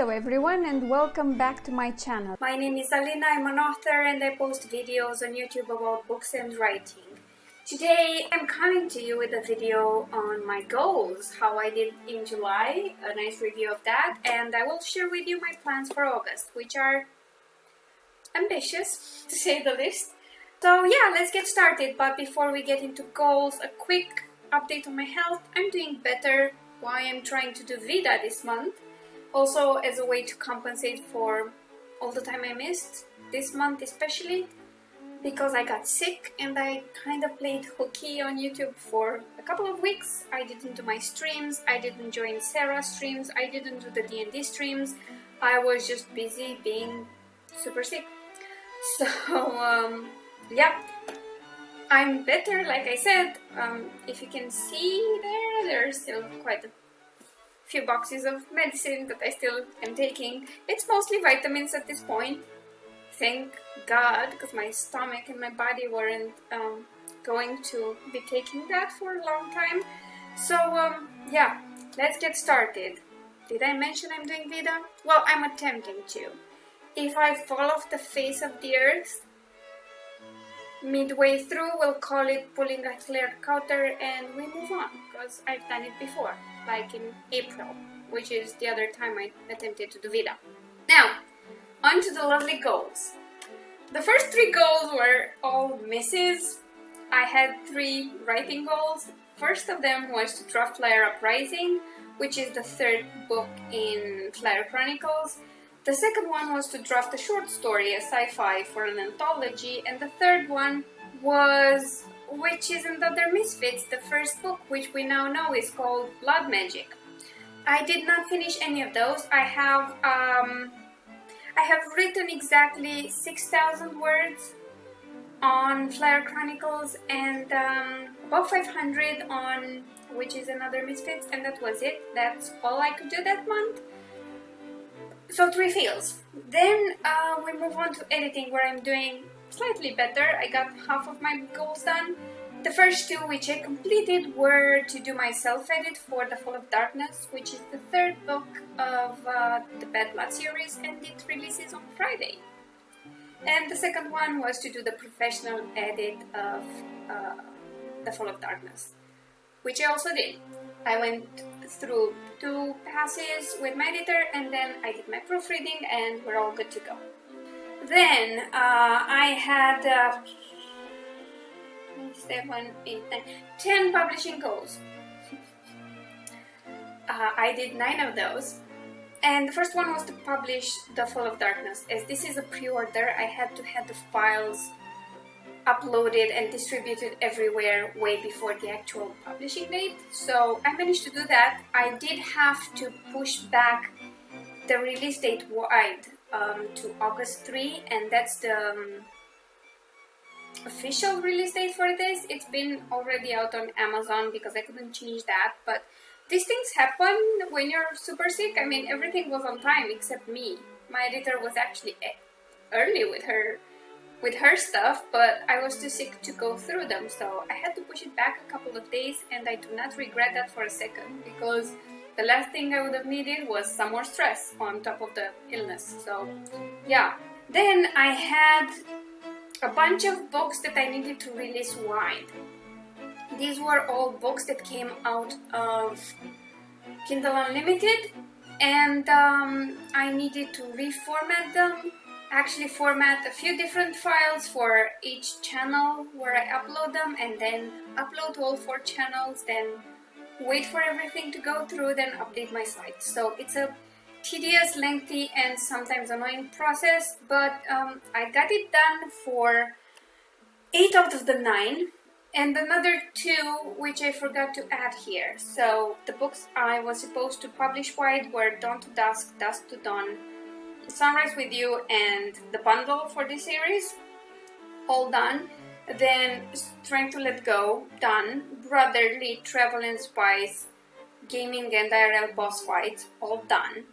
Hello everyone and welcome back to my channel. My name is Alina, I'm an author and I post videos on YouTube about books and writing. Today I'm coming to you with a video on my goals, how I did in July, a nice review of that, and I will share with you my plans for August, which are ambitious to say the least. So yeah, let's get started, but before we get into goals, a quick update on my health. I'm doing better. Why I'm trying to do VEDA this month. Also as a way to compensate for all the time I missed, this month especially, because I got sick and I kind of played hooky on YouTube for a couple of weeks. I didn't do my streams, I didn't join Sarah's streams, I didn't do the D&D streams. I was just busy being super sick. So yeah, I'm better, like I said. If you can see there's still quite a few boxes of medicine that I still am taking. It's mostly vitamins at this point, thank God, because my stomach and my body weren't going to be taking that for a long time. So yeah, let's get started. Did I mention I'm doing VEDA? Well, I'm attempting to. If I fall off the face of the earth midway through, we'll call it pulling a clear counter and we move on, because I've done it before, like in April, which is the other time I attempted to do VEDA. Now, on to the lovely goals. The first 3 goals were all misses. I had 3 writing goals. First of them was to draft Flyer Uprising, which is the 3rd book in Flyer Chronicles. The second one was to draft a short story, a sci-fi, for an anthology, and the third one was Witches and Other Misfits, the first book, which we now know is called Blood Magic. I did not finish any of those. I have written exactly 6,000 words on Flyer Chronicles and about 500 on Witches and Other Misfits, and that was it. That's all I could do that month. So 3 fails. Then we move on to editing, where I'm doing slightly better. I got half of my goals done. The first 2 which I completed were to do my self-edit for The Fall of Darkness, which is the 3rd book of the Bad Blood series, and it releases on Friday. And the second one was to do the professional edit of The Fall of Darkness, which I also did. I went through 2 passes with my editor and then I did my proofreading and we're all good to go. Then I had 7, 8, 9, 10 publishing goals. I did 9 of those. And the first one was to publish The Fall of Darkness. As this is a pre-order, I had to have the files uploaded and distributed everywhere way before the actual publishing date. So I managed to do that. I did have to push back the release date wide to August 3, and that's the official release date for this. It's been already out on Amazon because I couldn't change that, but these things happen when you're super sick. I mean, everything was on time except me. My editor was actually early with her stuff, but I was too sick to go through them, so I had to push it back a couple of days, and I do not regret that for a second, because the last thing I would have needed was some more stress on top of the illness. So yeah, then I had a bunch of books that I needed to release wide. These were all books that came out of Kindle Unlimited, and I needed to reformat them. Actually format a few different files for each channel where I upload them, and then upload to all 4 channels, then wait for everything to go through, then update my site. So it's a tedious, lengthy, and sometimes annoying process, but I got it done for 8 out of the 9, and another 2 which I forgot to add here. So the books I was supposed to publish wide were Dawn to Dusk, Dusk to Dawn, Sunrise with You, and the bundle for this series, all done. Then Strength to Let Go, done. Brotherly, Travel and Spice, Gaming and IRL Boss Fights, all done.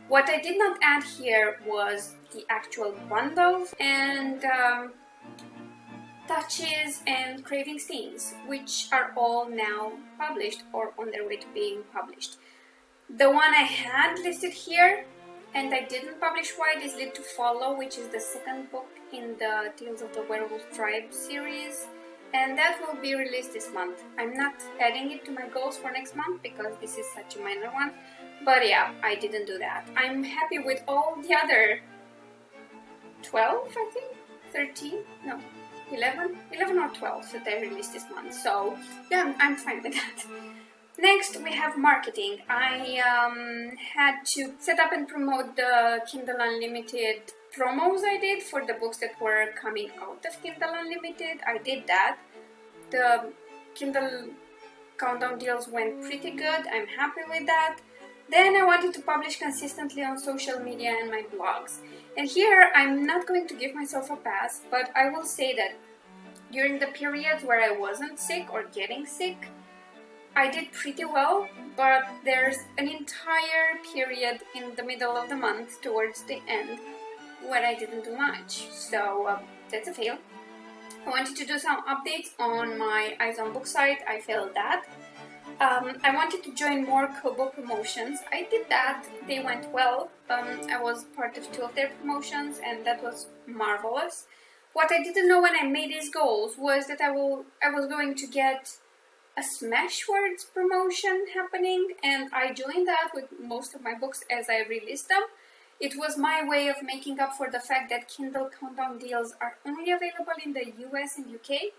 What I did not add here was the actual bundles and Touches and Craving Scenes, which are all now published or on their way to being published. The one I had listed here And I didn't publish White is Lit to Follow, which is the second book in the Tales of the Werewolf Tribe series. And that will be released this month. I'm not adding it to my goals for next month because this is such a minor one. But yeah, I didn't do that. I'm happy with all the other 12, I think? 13? No, 11? 11 or 12 that I released this month. So yeah, I'm fine with that. Next, we have marketing. I had to set up and promote the Kindle Unlimited promos I did for the books that were coming out of Kindle Unlimited. I did that. The Kindle countdown deals went pretty good. I'm happy with that. Then I wanted to publish consistently on social media and my blogs. And here, I'm not going to give myself a pass, but I will say that during the periods where I wasn't sick or getting sick, I did pretty well, but there's an entire period in the middle of the month towards the end when I didn't do much. So that's a fail. I wanted to do some updates on my Eyes on Book site. I failed that. I wanted to join more Kobo promotions. I did that. They went well. I was part of 2 of their promotions and that was marvelous. What I didn't know when I made these goals was that I was going to get a Smashwords promotion happening, and I joined that with most of my books as I released them. It was my way of making up for the fact that Kindle countdown deals are only available in the US and UK,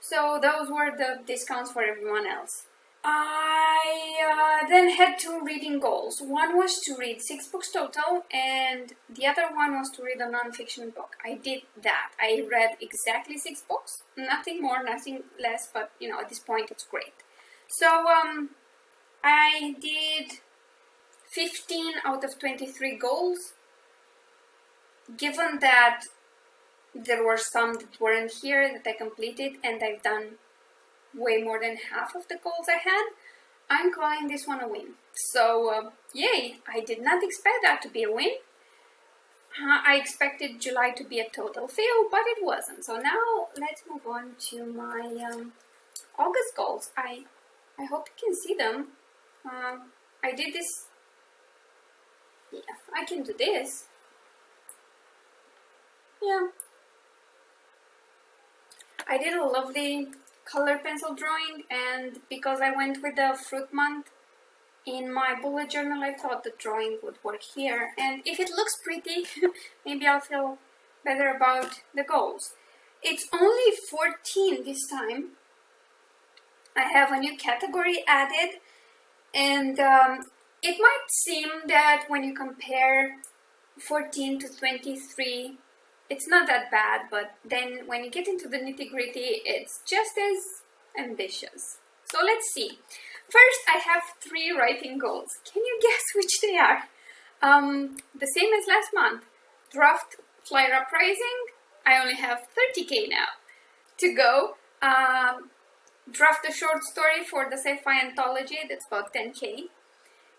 so those were the discounts for everyone else. I then had 2 reading goals. One was to read 6 books total, and the other one was to read a non-fiction book. I did that. I read exactly 6 books, nothing more, nothing less, but you know, at this point it's great. So I did 15 out of 23 goals. Given that there were some that weren't here that I completed, and I've done way more than half of the goals I had, I'm calling this one a win. So yay, I did not expect that to be a win. I expected July to be a total fail, but it wasn't. So now let's move on to my August goals. I hope you can see them. I did this. Yeah, I can do this. Yeah. I did a lovely color pencil drawing, and because I went with the fruit month in my bullet journal, I thought the drawing would work here. And if it looks pretty, maybe I'll feel better about the goals. It's only 14 this time. I have a new category added, and it might seem that when you compare 14 to 23, it's not that bad, but then when you get into the nitty-gritty, it's just as ambitious. So let's see. First, I have 3 writing goals. Can you guess which they are? The same as last month. Draft Flyer Uprising. I only have 30k now to go. Draft a short story for the sci-fi anthology. That's about 10k.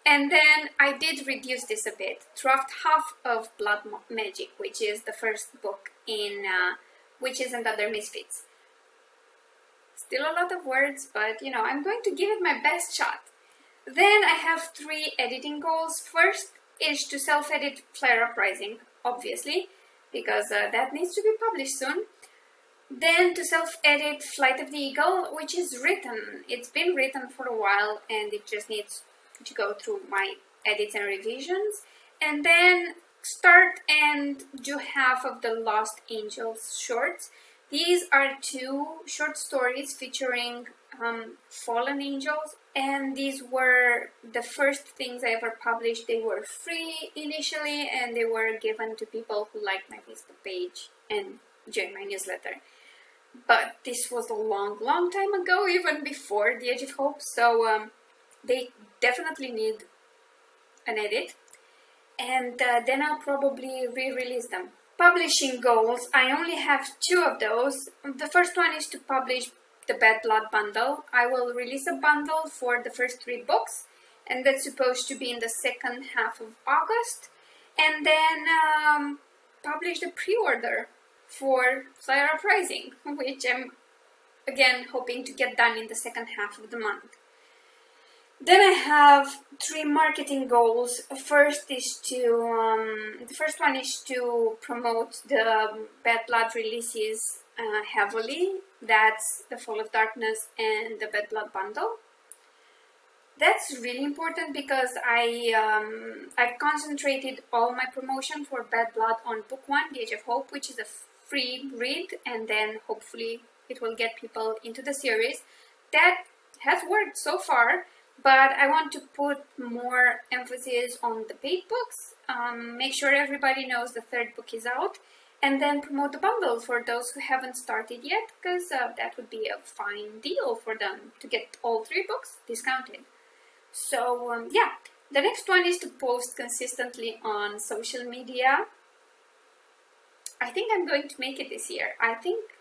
And then I did reduce this a bit. Draft half of Blood Magic, which is the first book in Witches and Other Misfits. Still a lot of words, but you know, I'm going to give it my best shot. Then I have 3 editing goals. First is to self-edit Flyer Uprising, obviously, because that needs to be published soon. Then to self-edit Flight of the Eagle, which is written. It's been written for a while and it just needs to go through my edits and revisions, and then start and do half of the Lost Angels shorts. These are 2 short stories featuring fallen angels, and these were the first things I ever published. They were free initially, and they were given to people who liked my Facebook page and joined my newsletter. But this was a long time ago, even before The Edge of Hope, so they definitely need an edit, and then I'll probably re-release them. Publishing goals, I only have 2 of those. The first one is to publish the Bad Blood bundle. I will release a bundle for the first 3 books, and that's supposed to be in the second half of August, and then publish the pre-order for Flyer Uprising, which I'm again hoping to get done in the second half of the month. Then I have 3 marketing goals. The first one is to promote the Bad Blood releases heavily. That's the Fall of Darkness and the Bad Blood bundle. That's really important because I've concentrated all my promotion for Bad Blood on book 1, The Age of Hope, which is a free read, and then hopefully it will get people into the series. That has worked so far, but I want to put more emphasis on the paid books, make sure everybody knows the 3rd book is out, and then promote the bundle for those who haven't started yet, because that would be a fine deal for them to get all 3 books discounted. So yeah, the next one is to post consistently on social media. I think I'm going to make it this year. I think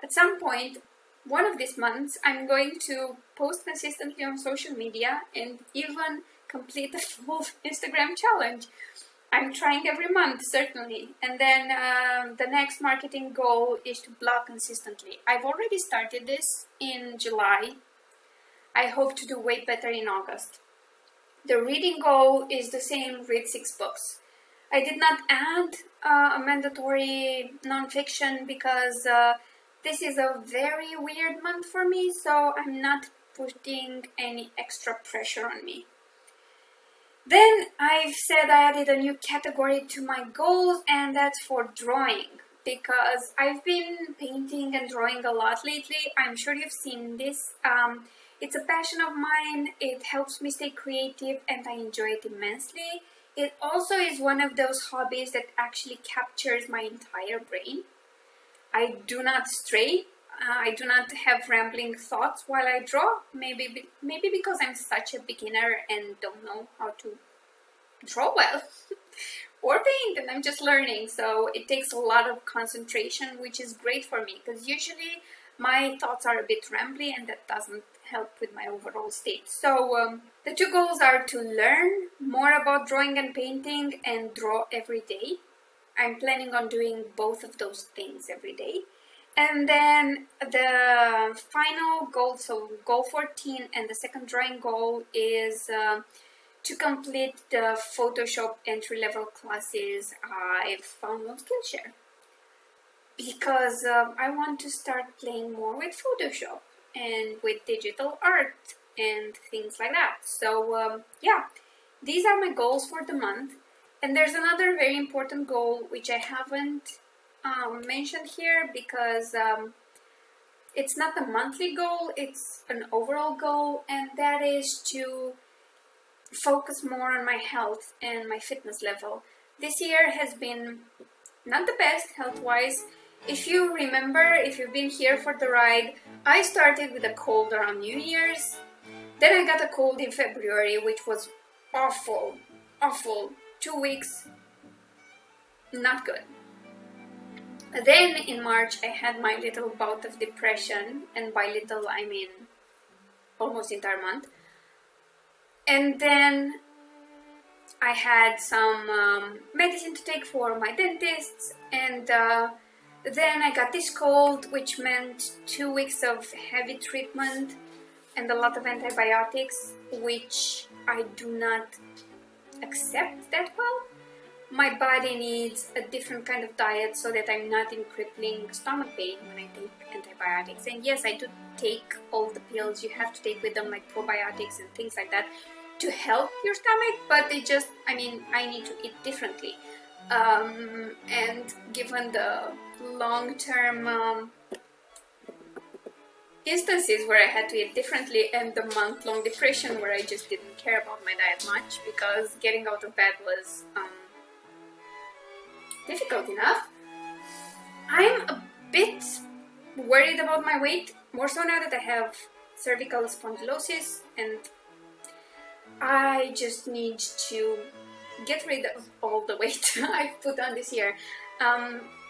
at some point, one of these months, I'm going to post consistently on social media and even complete the full Instagram challenge. I'm trying every month, certainly. And then the next marketing goal is to blog consistently. I've already started this in July. I hope to do way better in August. The reading goal is the same, read 6 books. I did not add a mandatory non-fiction because this is a very weird month for me, so I'm not putting any extra pressure on me. Then I've said I added a new category to my goals, and that's for drawing, because I've been painting and drawing a lot lately. I'm sure you've seen this. It's a passion of mine. It helps me stay creative and I enjoy it immensely. It also is one of those hobbies that actually captures my entire brain. I do not stray. I do not have rambling thoughts while I draw. Maybe because I'm such a beginner and don't know how to draw well or paint, and I'm just learning. So it takes a lot of concentration, which is great for me because usually my thoughts are a bit rambly and that doesn't help with my overall state. So the 2 goals are to learn more about drawing and painting and draw every day. I'm planning on doing both of those things every day. And then the final goal, so goal 14 and the second drawing goal is to complete the Photoshop entry-level classes I've found on Skillshare. Because I want to start playing more with Photoshop and with digital art and things like that. So yeah, these are my goals for the month. And there's another very important goal which I haven't mentioned here because it's not a monthly goal, it's an overall goal, and that is to focus more on my health and my fitness level. This year has been not the best health-wise. If you remember, if you've been here for the ride, I started with a cold around New Year's. Then I got a cold in February, which was awful. 2 weeks, not good. Then in March, I had my little bout of depression, and by little I mean almost entire month. And then I had some medicine to take for my dentist, and then I got this cold, which meant 2 weeks of heavy treatment and a lot of antibiotics, which I do not accept that well. My body needs a different kind of diet so that I'm not in crippling stomach pain when I take antibiotics. And yes, I do take all the pills you have to take with them, like probiotics and things like that, to help your stomach, but it just, I need to eat differently. And given the long-term instances where I had to eat differently and the month-long depression where I just didn't care about my diet much because getting out of bed was difficult enough, I'm a bit worried about my weight, more so now that I have cervical spondylosis, and I just need to get rid of all the weight I've put on this year.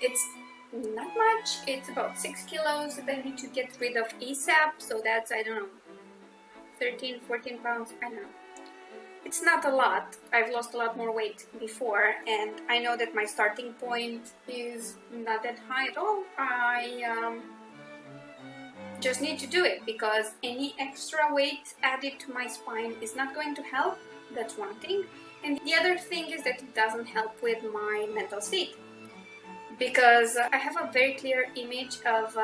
It's not much, it's about 6 kilos that I need to get rid of ASAP, so that's, 13, 14 pounds, I don't know. It's not a lot. I've lost a lot more weight before, and I know that my starting point is not that high at all. I just need to do it, because any extra weight added to my spine is not going to help. That's one thing. And the other thing is that it doesn't help with my mental state, because I have a very clear image of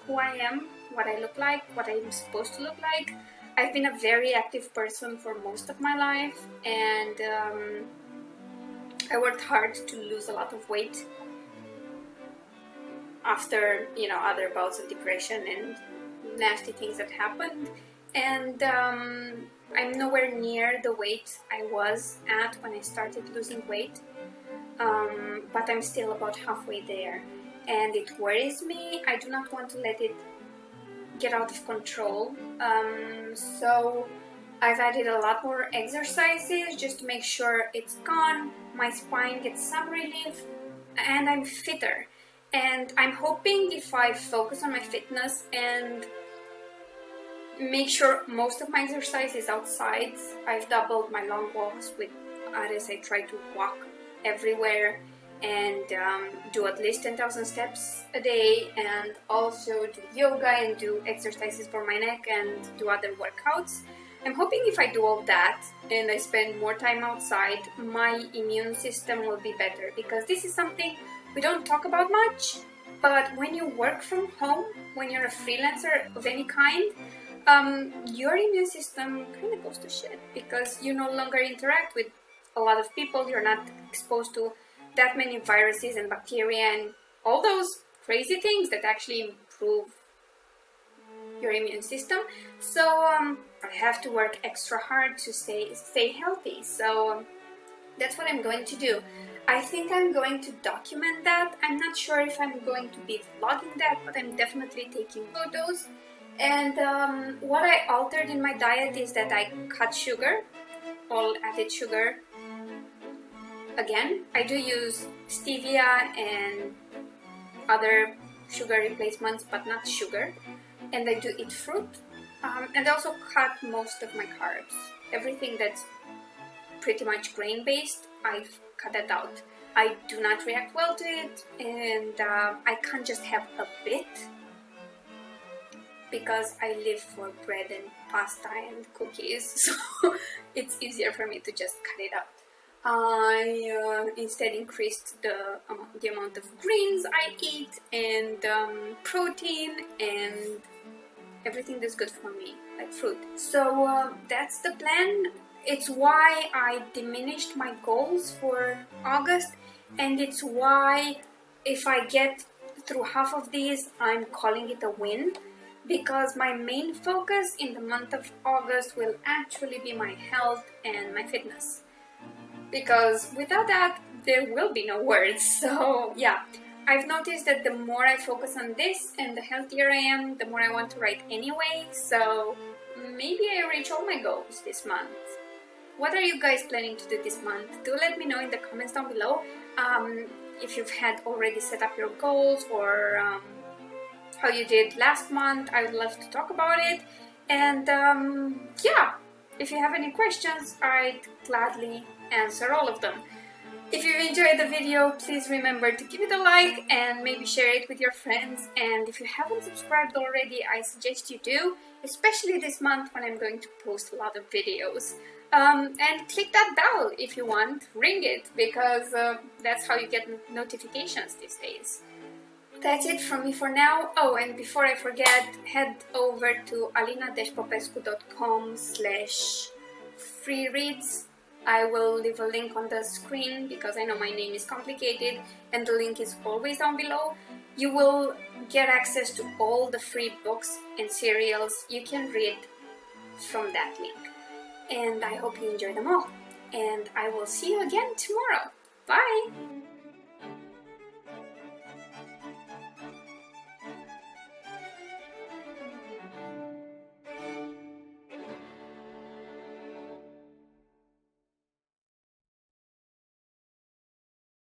who I am, what I look like, what I'm supposed to look like. I've been a very active person for most of my life, and I worked hard to lose a lot of weight after, other bouts of depression and nasty things that happened. And I'm nowhere near the weight I was at when I started losing weight, but I'm still about halfway there, and it worries me. I do not want to let it get out of control, so I've added a lot more exercises just to make sure it's gone, my spine gets some relief, and I'm fitter. And I'm hoping if I focus on my fitness and make sure most of my exercise is outside. I've doubled my long walks with Ares. I try to walk everywhere and do at least 10,000 steps a day, and also do yoga and do exercises for my neck and do other workouts. I'm hoping if I do all that and I spend more time outside, my immune system will be better, because this is something we don't talk about much, but when you work from home, when you're a freelancer of any kind, your immune system kind of goes to shit, because you no longer interact with a lot of people. You're not exposed to that many viruses and bacteria and all those crazy things that actually improve your immune system. So I have to work extra hard to stay healthy. So that's what I'm going to do. I think I'm going to document that. I'm not sure if I'm going to be vlogging that, but I'm definitely taking photos. And what I altered in my diet is that I cut sugar, all added sugar. Again, I do use stevia and other sugar replacements, but not sugar. And I do eat fruit. And I also cut most of my carbs. Everything that's pretty much grain-based, I've cut that out. I do not react well to it, and I can't just have a bit, because I live for bread and pasta and cookies, so it's easier for me to just cut it out. I instead increased the amount of greens I eat, and protein, and everything that's good for me, like fruit. So that's the plan. It's why I diminished my goals for August, and it's why if I get through half of these, I'm calling it a win, because my main focus in the month of August will actually be my health and my fitness. Because without that, there will be no words. So yeah, I've noticed that the more I focus on this and the healthier I am, the more I want to write anyway. So maybe I reach all my goals this month. What are you guys planning to do this month? Do let me know in the comments down below. If you've had already set up your goals, or how you did last month. I would love to talk about it. And yeah, if you have any questions, I'd gladly answer all of them. If you enjoyed the video, please remember to give it a like and maybe share it with your friends. And if you haven't subscribed already, I suggest you do, especially this month when I'm going to post a lot of videos. And click that bell if you want, ring it, because that's how you get notifications these days. That's it from me for now. Oh, and before I forget, head over to alina-popescu.com/free reads. I will leave a link on the screen because I know my name is complicated, and the link is always down below. You will get access to all the free books and serials you can read from that link. And I hope you enjoy them all. And I will see you again tomorrow. Bye!